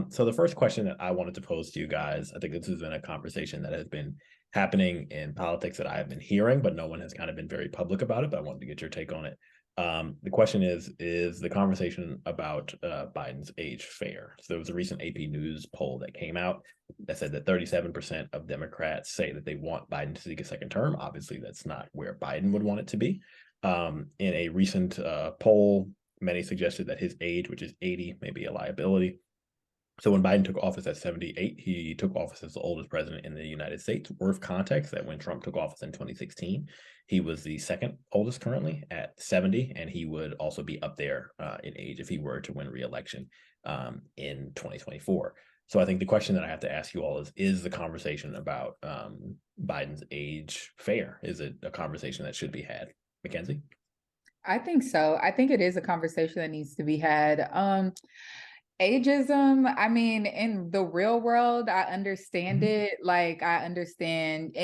So the first question that I wanted to pose to you guys, I think this has been a conversation that has been happening in politics that I have been hearing, but no one has kind of been very public about it. But I wanted to get your take on it. The question is the conversation about Biden's age fair? So there was a recent AP News poll that came out that said that 37% of Democrats say that they want Biden to seek a second term. Obviously, that's not where Biden would want it to be. In a recent poll, many suggested that his age, which is 80, may be a liability. So when Biden took office at 78, he took office as the oldest president in the United States. Worth context that when Trump took office in 2016, he was the second oldest currently at 70, and he would also be up there in age if he were to win re-election in 2024. So I think the question that I have to ask you all is the conversation about Biden's age fair? Is it a conversation that should be had? Mackenzie? I think so. I think it is a conversation that needs to be had. Ageism, I mean, in the real world, I understand it. Like, I understand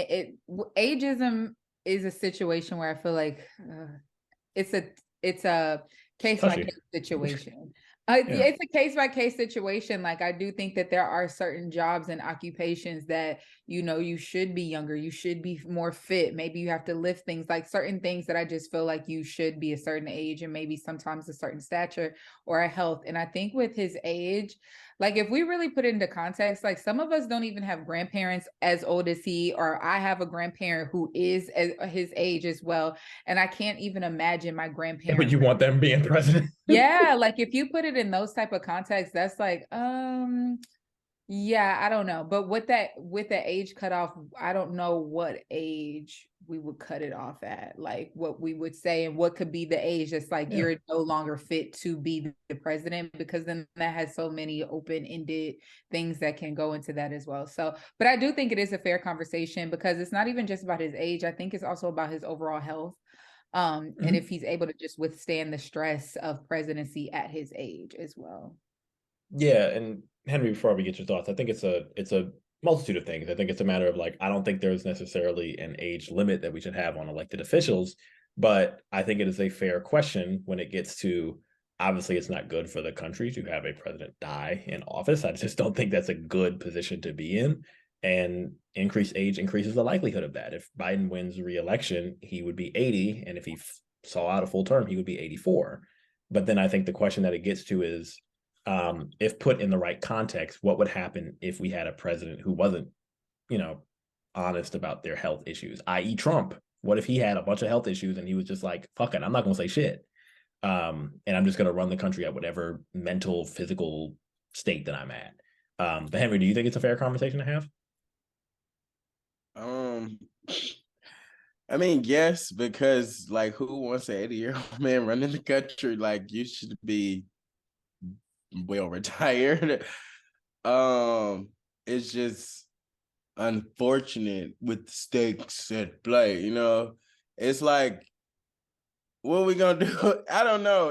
ageism is a situation where I feel like it's a case by case situation. It's a case by case situation. Like, I do think that there are certain jobs and occupations that, you should be younger, you should be more fit. Maybe you have to lift things, like certain things that I just feel like you should be a certain age and maybe sometimes a certain stature or a health. And I think with his age, like if we really put it into context, like some of us don't even have grandparents as old as he, or I have a grandparent who is his age as well. And I can't even imagine my grandparent. But you want them being president? Yeah, like if you put it in those type of contexts, that's like, yeah, I don't know. But with the age cutoff, I don't know what age we would cut it off at, like what we would say and what could be the age that's like you're no longer fit to be the president, because then that has so many open-ended things that can go into that as well. So, but I do think it is a fair conversation because it's not even just about his age. I think it's also about his overall health. And if he's able to just withstand the stress of presidency at his age as well. Yeah, and Henry, before we get your thoughts, I think it's a multitude of things. I think it's a matter of like I don't think there's necessarily an age limit that we should have on elected officials, but I think it is a fair question when it gets to obviously it's not good for the country to have a president die in office. I just don't think that's a good position to be in. And increased age increases the likelihood of that. If Biden wins re-election, he would be 80, and if he saw out a full term, he would be 84. But then I think the question that it gets to is if put in the right context, what would happen if we had a president who wasn't, honest about their health issues, i.e. Trump? What if he had a bunch of health issues and he was just like, fuck it, I'm not going to say shit. And I'm just going to run the country at whatever mental, physical state that I'm at. But Henry, do you think it's a fair conversation to have? I mean, yes, because like who wants an 80-year-old man running the country? Like you should be well retired. It's just unfortunate with the stakes at play, It's like, what are we gonna do? I don't know.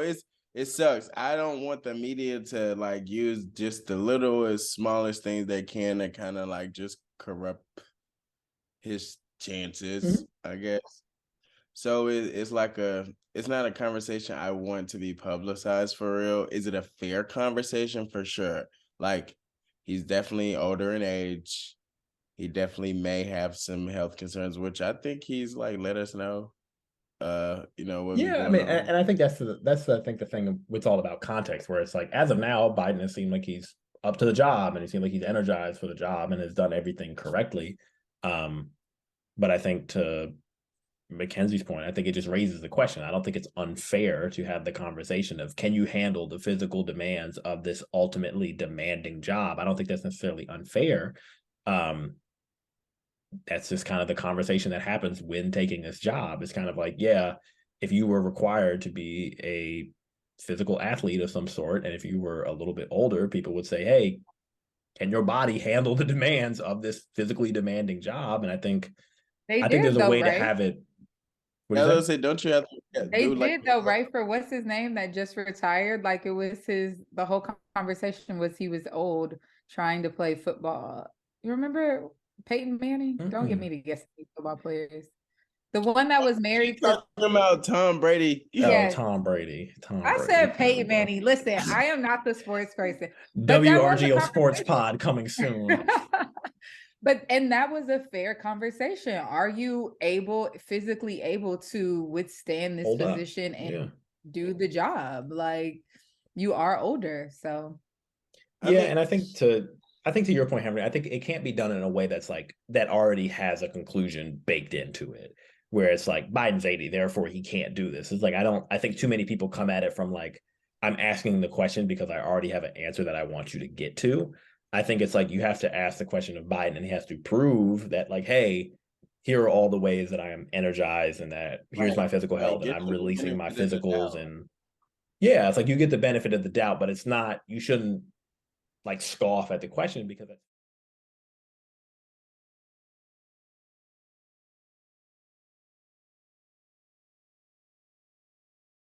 It sucks. I don't want the media to like use just the littlest, smallest things they can to kind of like just corrupt his chances, I guess. So it's like it's not a conversation I want to be publicized for real. Is it a fair conversation? For sure. Like he's definitely older in age. He definitely may have some health concerns, which I think he's like let us know. What Yeah, I mean, and I think that's I think the thing. It's all about context, where it's like as of now, Biden has seemed like he's up to the job, and he seemed like he's energized for the job and has done everything correctly. But I think to Mackenzie's point, I think it just raises the question. I don't think it's unfair to have the conversation of can you handle the physical demands of this ultimately demanding job? I don't think that's necessarily unfair. That's just kind of the conversation that happens when taking this job. It's kind of like, yeah, if you were required to be a physical athlete of some sort, and if you were a little bit older, people would say, hey, can your body handle the demands of this physically demanding job? And I think there's a way to have it. I was say, don't you have to they did though, right? For what's his name that just retired? Like it was the whole conversation was he was old trying to play football. You remember Peyton Manning? Don't get me to guess football players. The one that was married to. Talking about Tom Brady. Oh, Yes. Tom Brady. I said Peyton Manning. Listen, I am not the sports person. But that was a WRGO Sports conversation. Pod coming soon. And that was a fair conversation. Are you physically able to withstand this Hold up. position and Yeah. do the job? Like, you are older, so. Yeah, and I think to your point, Henry, I think it can't be done in a way that's like that already has a conclusion baked into it, where it's like Biden's 80, therefore he can't do this. It's like I think too many people come at it from like, I'm asking the question because I already have an answer that I want you to get to. I think it's like you have to ask the question of Biden, and he has to prove that, like, hey, here are all the ways that I am energized, and that here's my physical health, and I'm releasing my physicals, and yeah, it's like you get the benefit of the doubt, but it's not, you shouldn't like scoff at the question because